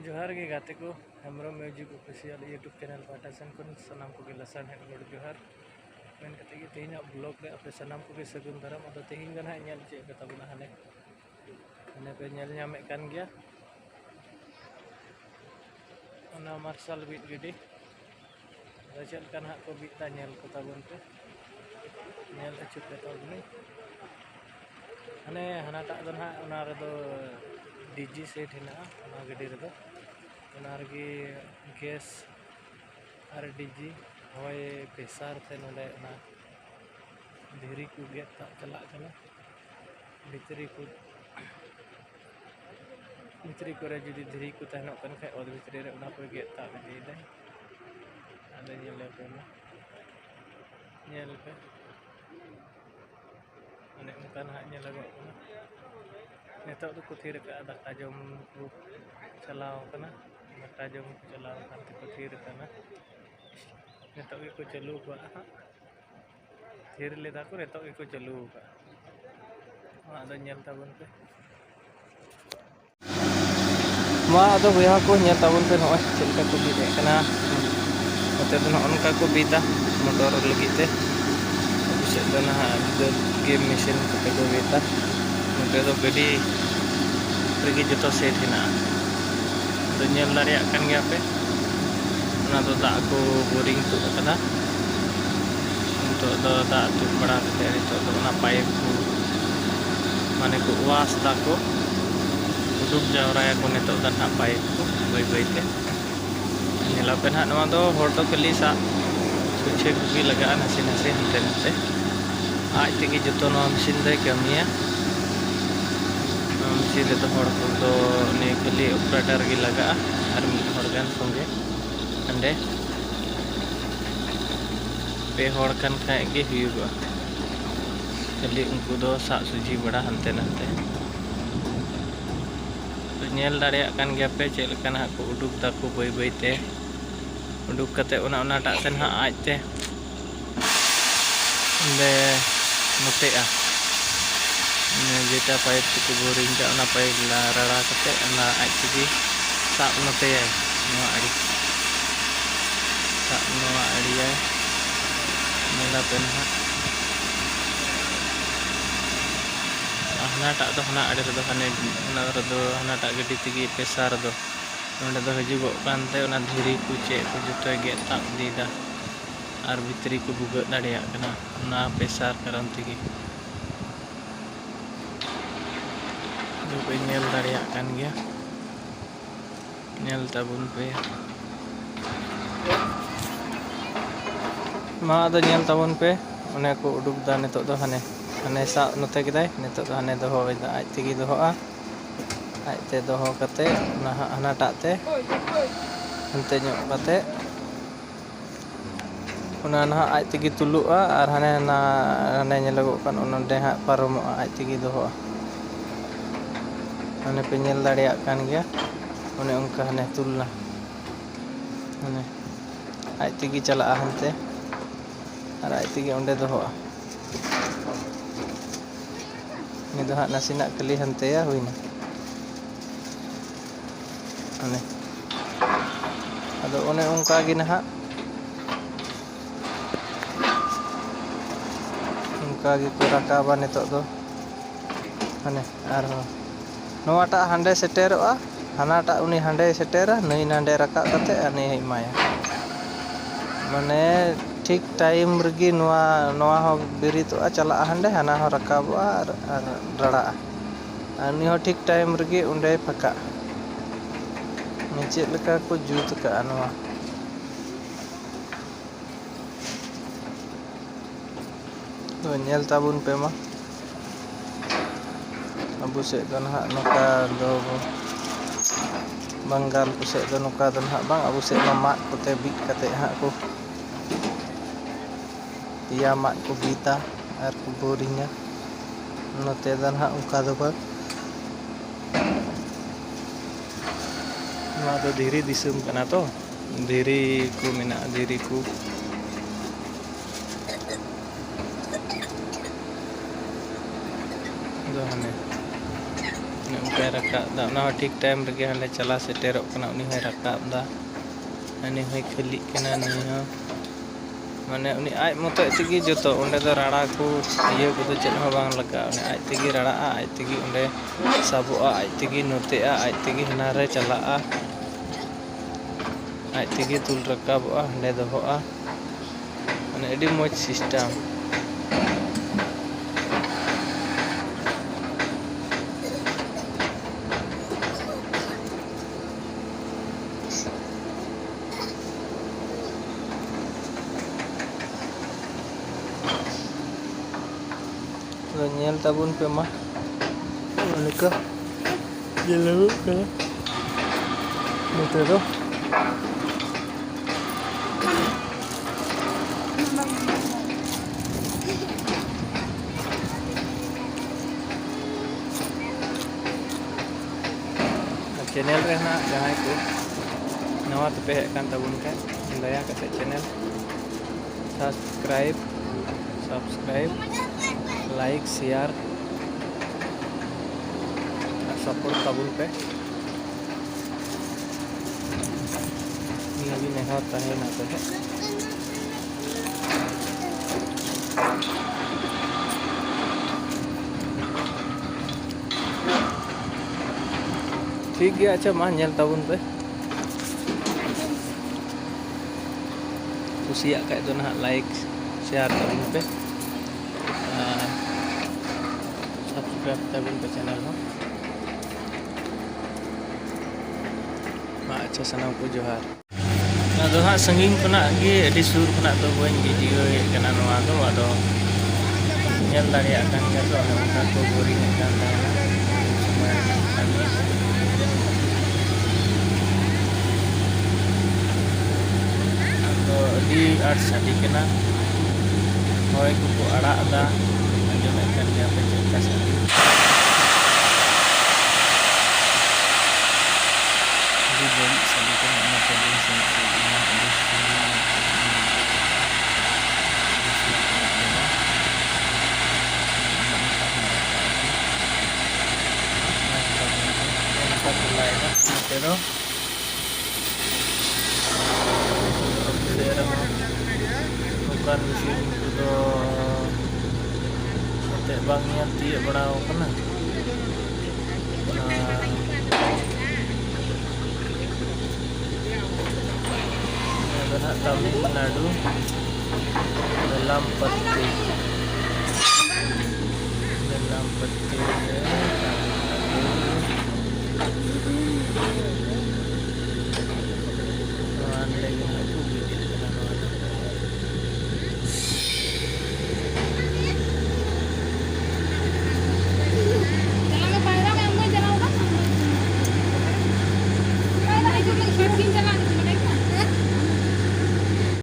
जोहार गे गाते को Hembram music official YouTube channel पाटा सेन खन सनाम को लसान हेड गोड़ जोहार मेन कते गे तेहिना ब्लॉग रे अपे सनाम को सगुन दाराम अदो तेहिन गना ñel चे कता बना हने हने पे ñel ñame kan गया ona मार्शल बीट गिडी चल kan hak ko bita ñel kota bun पे ñel अचुक कता बनी हने हना टा दन हा ओना रे दो डीजी सेट हेना ओना गडी रे दो ओना रगी गैस और डीजी होय प्रेशर ते नोले ना धीरी को गेट ता चला कना भितरी को रे जुदी धीरी को तहनो कन खाय ओद भितरी रे ओना को गेट ता गडी दे आदे ñele पे ñel पे ane उनका ना ñelago कना नेता तो कुथीर का दाका जम को चलाव कना दाका जम चलाव खाते कुथीर कना नेता को चालू का थीर लेदा को नेता को चालू का आदो ñel tabun पे मा आदो बुया को ñel tabun पे नय चलका को बिदे कना ओते तो नका को बिदा मोटर लगी ते से दना गेम मशीन कते को बिदा नोते तो गडी रगी जतो सेट हेना तो ñel दारिया kan गया पे ओना तो दा को बोरिंग तो कदा तो दा तो बड़ा कते तो ओना पाइप को माने को वास दा को उडुक जावराया को नेतो दा ना पाइप को बई बई ते ñela पे ना नवा दो होर तो कली सा कुछ भी लगा नसे नसे हंते नते आज तक जतो नवा मशीन दे कमिया मशीन रे तो होर को ने कली ऑपरेटर गी लगा और मी होर गान संगे अंडे पे होर कान खाय गे हुयुगा कली उनको दो सा सुजी बड़ा हंते नते तो ñel दारिया कान गया पे चेल काना को उडुक ता को बई बई ते उडुक कते ओना टा तेन हा आज ते ले नोतेआ जेटा पाइप को बोरिंग का ओना पाइप ला रड़ा कते ओना आज तगी साब नोते नोआ आड़ी साब नोआ आड़ी है नेला पेन हा हना टा दो हना आड़ी रे दो हने ओना रे दो हना टा गडी तगी प्रेशर दो नोंडे दो हजुगो कानते ओना धीरी को चे को जतो गे ताब दीदा और भितरी को बुगा दाड़िया कना ना प्रेशर कारण तगी जो पे ñel दाड़िया कान गया ñel tabun पे मा दो ñel tabun पे ओने को उडुक दा नेतो दो हने हने सा नोते किदाय नेतो दो हने दोहो दा आज तगी दोहोआ आज ते दोहो कते ना हना टाते हनते ᱧᱚᱜ कते ओना ना आज तगी तुलुआ और हने ना हने ñelego kan ओनडे हा पारमोआ आज तगी दोहोआ हने पे ñel दाड़िया कान गया ओने उनका हने तुलना हने आज तगी चला हनते और आज तगी ओंडे दोहोआ नि दो हा नासिना कली हनते या हुइना हने अदो ओने उनका गी ना उनका गी को राकाबा नेतो दो हने आर नोवाटा हांडे सेटेरोआ हानाटा उनी हांडे सेटेरा नई नांडे रका कते अने हिमाया माने ठीक टाइम रगी नोवा हो बिरितोआ चला हांडे हाना हो रकाबोआ और रड़ा अनि हो ठीक टाइम रगी उंडे फका नीचे लका को जूत का नोवा तो ñel tabun पे मा अबु से दन हा नोका दो बंगाल को से दो नोका दन हा बांग अबु से मा मात कोते बिक कते हा को या मात को बीता और को बोरिंगा नोते दन हा उनका दो पर मा दो धीरी दिसुम कना तो धीरी को मेना धीरी को दो हने उनका रखा दा ठीक टाइम रगे हांडे चला सेटेरोग कना उनी होय राकाब दा अनि होय खली कना नि हो माने उनी आज मतो तेगी जतो ओंडे दो राड़ा को इये को तो चेत हो बांग लगा उनी आज तेगी राड़ा आज तेगी ओंडे साबोआ आज तेगी नोतेआ आज तेगी हना रे चलाआ आज तेगी तुल रकाबोआ हांडे दोहोआ माने एडी मोज system nyel tabun pe mah mereka jelu ke betul tuh channel re na jahay ko nawa tepe kan tabun ka daya kata channel subscribe like share support tabun pe ini lagi nehat tahe na to hai ठीक है अच्छा मा nyel tabun pe kusiak kayak itu nah like share tabun pe subscribe tabun ke channel ho ma acha sanam ko johar na do ha sanging kona ge adi sur kona do boin video kana noa do ado nyel dari akan ga do na ko boring kan da di art sadi kena hoy ko ara da anjom kan dia pencet sadi di bom sadi kena na problem sadi pero bukan mesin itu sate bangnya tiap berau kena benak Tamil Nadu dalam peti